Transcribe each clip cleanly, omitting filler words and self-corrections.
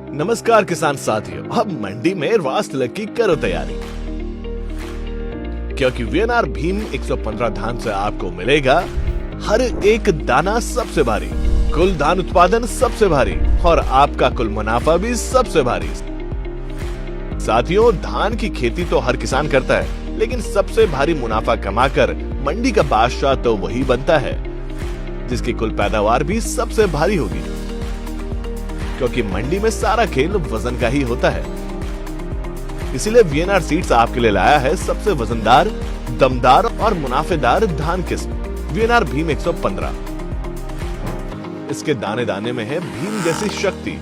नमस्कार किसान साथियों, अब मंडी में रास तिलक की करो तैयारी, क्योंकि वीएनआर भीम 115 धान से आपको मिलेगा हर एक दाना सबसे भारी, कुल धान उत्पादन सबसे भारी और आपका कुल मुनाफा भी सबसे भारी। साथियों, धान की खेती तो हर किसान करता है, लेकिन सबसे भारी मुनाफा कमाकर मंडी का बादशाह तो वही बनता है जिसकी कुल पैदावार भी सबसे भारी होगी, क्योंकि मंडी में सारा खेल वजन का ही होता है। इसीलिए वीएनआर सीड्स आपके लिए लाया है सबसे वजनदार, दमदार और मुनाफेदार धान किस्म वीएनआर भीम 115। इसके दाने दाने में है भीम जैसी शक्ति।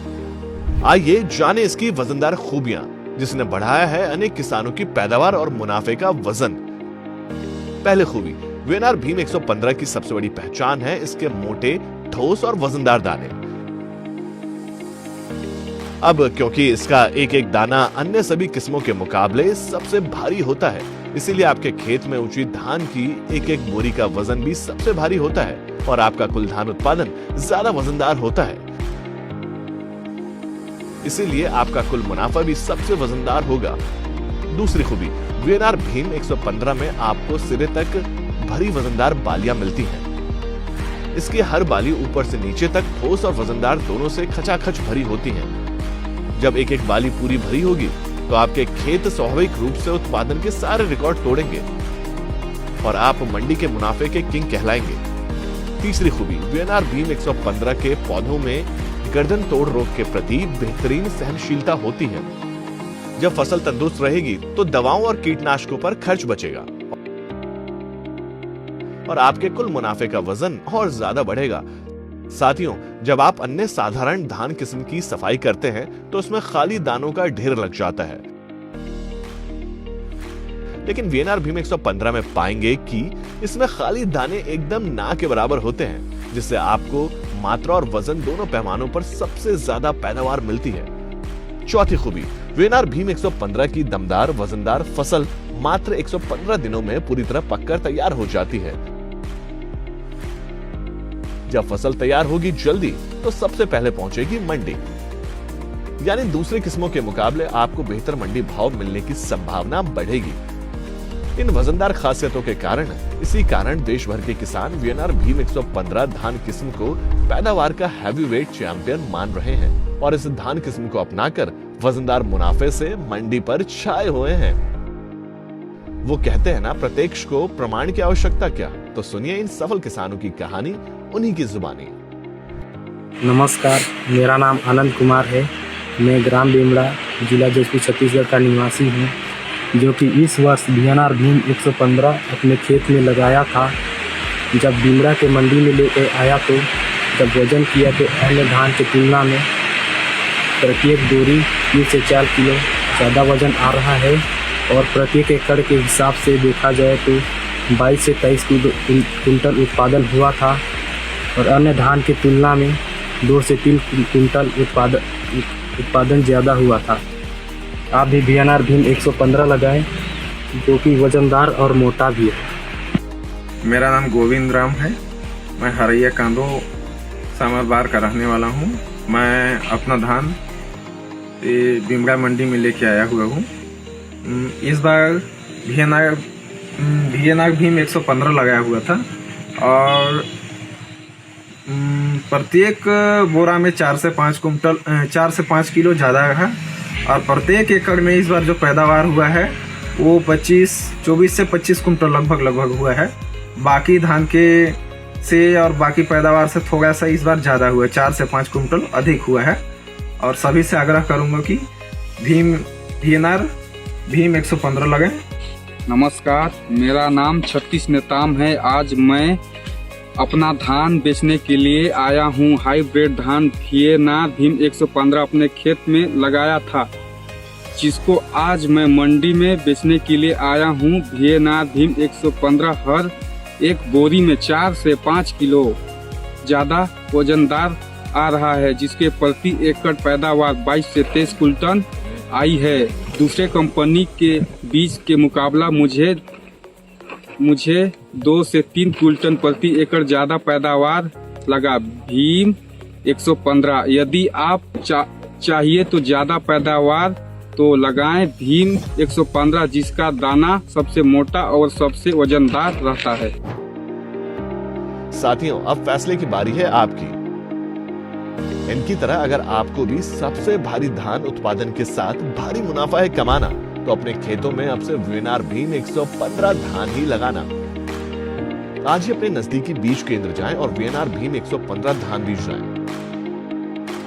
आइए जाने इसकी वजनदार खूबियां, जिसने बढ़ाया है अनेक किसानों की पैदावार और मुनाफे का वजन। पहले खूबी, वीएनआर भीम 115 की सबसे बड़ी पहचान है इसके मोटे, ठोस और वजनदार दाने। अब क्योंकि इसका एक एक दाना अन्य सभी किस्मों के मुकाबले सबसे भारी होता है, इसीलिए आपके खेत में ऊंची धान की एक एक बोरी का वजन भी सबसे भारी होता है और आपका कुल धान उत्पादन ज्यादा वजनदार होता है। इसीलिए आपका कुल मुनाफा भी सबसे वजनदार होगा। दूसरी खूबी, वीएनआर भीम 115 में आपको सिरे तक भरी वजनदार बालियां मिलती हैं। इसकी हर बाली ऊपर से नीचे तक ठोस और वजनदार दोनों से खचाखच भरी होती हैं। जब एक एक बाली पूरी भरी होगी तो आपके खेत स्वाभाविक रूप से उत्पादन के सारे रिकॉर्ड तोड़ेंगे और आप मंडी के मुनाफे के किंग कहलाएंगे। तीसरी खूबी, वीएनआर भीम 115 के पौधों में गर्दन तोड़ रोग के प्रति बेहतरीन सहनशीलता होती है। जब फसल तंदुरुस्त रहेगी तो दवाओं और कीटनाशकों पर खर्च बचेगा और आपके कुल मुनाफे का वजन और ज्यादा बढ़ेगा। साथियों, जब आप अन्य साधारण धान किस्म की सफाई करते हैं तो उसमें खाली दानों का ढेर लग जाता है, लेकिन वीएनआर भीम 115 में पाएंगे कि इसमें खाली दाने एकदम ना के बराबर होते हैं, जिससे आपको मात्रा और वजन दोनों पैमानों पर सबसे ज्यादा पैदावार मिलती है। चौथी खूबी, वीएनआर भीम 115 की दमदार वजनदार फसल मात्र 115 दिनों में पूरी तरह पककर तैयार हो जाती है। जब फसल तैयार होगी जल्दी तो सबसे पहले पहुंचेगी मंडी, यानी दूसरी किस्मों के मुकाबले आपको बेहतर मंडी भाव मिलने की संभावना बढ़ेगी। इन वजनदार खासियतों के कारण इसी कारण देश भर के किसान वीएनआर भीम 115 धान किस्म को पैदावार का हैवीवेट चैंपियन मान रहे हैं और इस धान किस्म को अपनाकर वजनदार मुनाफे से मंडी पर छाए हुए हैं। वो कहते हैं ना, प्रत्यक्ष को प्रमाण की आवश्यकता क्या। तो सुनिए इन सफल किसानों की कहानी उन्हीं की जुबानी। नमस्कार, मेरा नाम आनंद कुमार है। मैं ग्राम बिमड़ा, जिला जशपुर, छत्तीसगढ़ का निवासी हूँ, जो कि इस वर्ष वीएनआर भीम 115 अपने खेत में लगाया था। जब बिमड़ा के मंडी में लेकर आया तो जब वजन किया तो अन्य धान की तुलना में प्रत्येक बोरी 3 से 4 किलो ज़्यादा वजन आ रहा है और प्रत्येक एकड़ के हिसाब से देखा जाए तो 22 से 23 कुंटल उत्पादन हुआ था और अन्य धान की तुलना में 2 से 3 कुंटल उत्पादन ज़्यादा हुआ था। आप भी वीएनआर भीम 115 लगाएं, जो कि वजनदार और मोटा भी है। मेरा नाम गोविंद राम है। मैं हरैया कांदो सामरबार का रहने वाला हूँ। मैं अपना धान बिमड़ा मंडी में लेके आया हुआ हूँ। इस बार वीएनआर भीम 115 लगाया हुआ था और प्रत्येक बोरा में 4 से 5 किलो ज़्यादा है और प्रत्येक एकड़ में इस बार जो पैदावार हुआ है वो 24 से 25 कुंटल लगभग हुआ है। बाकी धान के से और बाकी पैदावार से थोड़ा सा इस बार ज़्यादा हुआ है, 4 से 5 कुंटल अधिक हुआ है। और सभी से आग्रह करूँगा कि वीएनआर भीम 115 लगाएं। नमस्कार, मेरा नाम छत्तीस नेताम है। आज मैं अपना धान बेचने के लिए आया हूँ। हाइब्रिड धान वीएनआर भीम 115 अपने खेत में लगाया था, जिसको आज मैं मंडी में बेचने के लिए आया हूँ। वीएनआर भीम 115 हर एक बोरी में 4 से 5 किलो ज़्यादा वजनदार आ रहा है, जिसके प्रति एकड़ पैदावार 22 से 23 कुंटल आई है। दूसरे कंपनी के बीज के मुकाबला मुझे 2 से 3 कुंटल प्रति एकड़ ज़्यादा पैदावार लगा। भीम 115 यदि आप चाहिए तो ज्यादा पैदावार तो लगाएं भीम 115, जिसका दाना सबसे मोटा और सबसे वजनदार रहता है। साथियों, अब फैसले की बारी है आपकी। इनकी तरह अगर आपको भी सबसे भारी धान उत्पादन के साथ भारी मुनाफा है कमाना, तो अपने खेतों में अब से वीएनआर भीम 115 धान ही लगाना। आज ही अपने नजदीकी बीज केंद्र जाएं और वीएनआर भीम 115 धान बीज लाएं।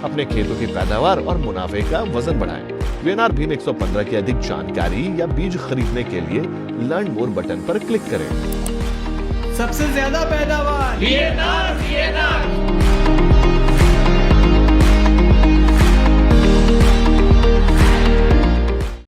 अपने खेतों की पैदावार और मुनाफे का वजन बढ़ाएं। वीएनआर भीम 115 की अधिक जानकारी या बीज खरीदने के लिए लर्न मोर बटन पर क्लिक करें। सबसे ज्यादा पैदावार वीएनआर।